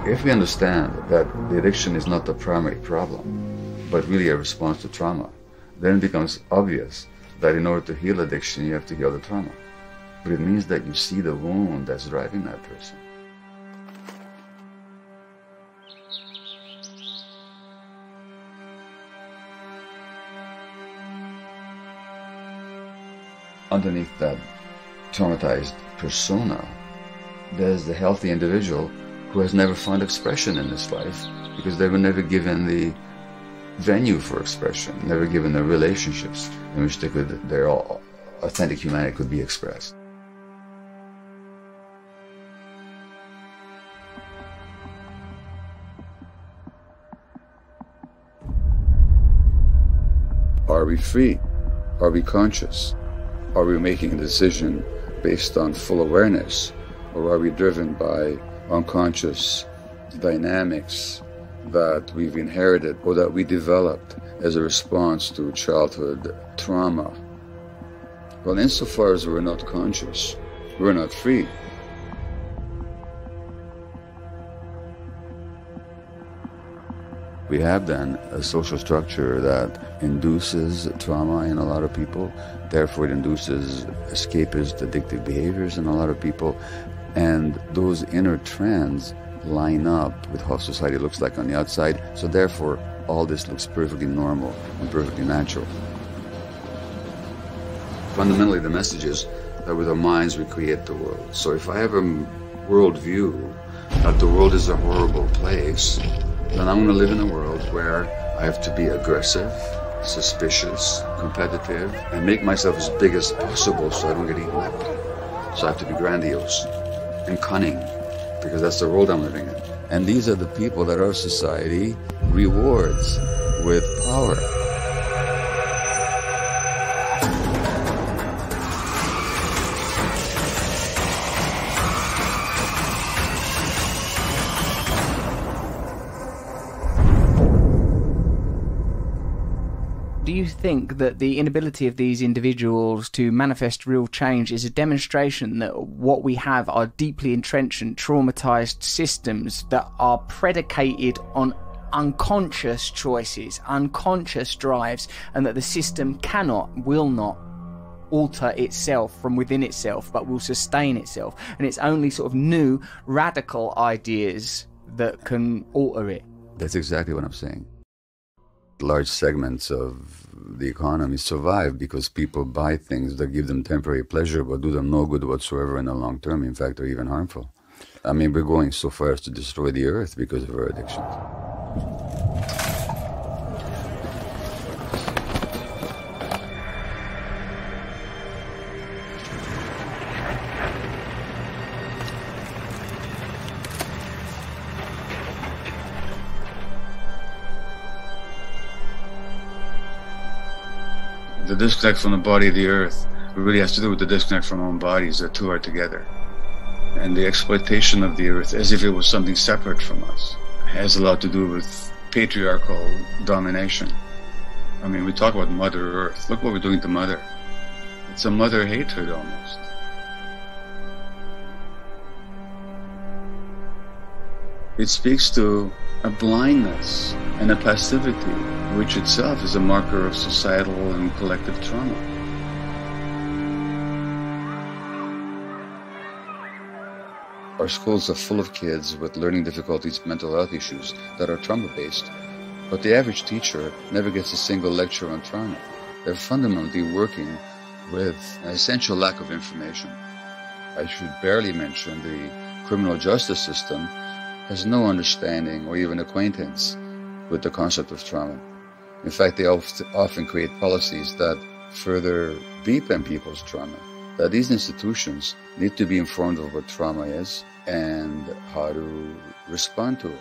If we understand that the addiction is not the primary problem, but really a response to trauma, then it becomes obvious that in order to heal addiction, you have to heal the trauma. But it means that you see the wound that's driving that person. Underneath that traumatized persona, there's the healthy individual who has never found expression in this life because they were never given the venue for expression, never given the relationships in which their authentic humanity could be expressed. Are we free? Are we conscious? Are we making a decision based on full awareness, or are we driven by unconscious dynamics that we've inherited or that we developed as a response to childhood trauma? Well, insofar as we're not conscious, we're not free. We have then a social structure that induces trauma in a lot of people, therefore it induces escapist, addictive behaviors in a lot of people, and those inner trends line up with how society looks like on the outside, so therefore all this looks perfectly normal and perfectly natural. Fundamentally, the message is that with our minds we create the world. So if I have a worldview that the world is a horrible place, then I'm going to live in a world where I have to be aggressive, suspicious, competitive, and make myself as big as possible so I don't get eaten up. So I have to be grandiose and cunning, because that's the world I'm living in. And these are the people that our society rewards with power. Do you think that the inability of these individuals to manifest real change is a demonstration that what we have are deeply entrenched and traumatized systems that are predicated on unconscious choices, unconscious drives, and that the system will not alter itself from within itself, but will sustain itself, and it's only sort of new radical ideas that can alter it? That's exactly what I'm saying. Large segments of the economy survive because people buy things that give them temporary pleasure but do them no good whatsoever in the long term. In fact, they're even harmful. I mean, we're going so far as to destroy the earth because of our addictions. The disconnect from the body of the earth really has to do with the disconnect from our own bodies. The two are together. And the exploitation of the earth as if it was something separate from us has a lot to do with patriarchal domination. I mean, we talk about Mother Earth. Look what we're doing to Mother. It's a mother hatred almost. It speaks to a blindness and a passivity, which itself is a marker of societal and collective trauma. Our schools are full of kids with learning difficulties, mental health issues that are trauma-based, but the average teacher never gets a single lecture on trauma. They're fundamentally working with an essential lack of information. I should barely mention the criminal justice system has no understanding or even acquaintance with the concept of trauma. In fact, they often create policies that further deepen people's trauma. That these institutions need to be informed of what trauma is and how to respond to it.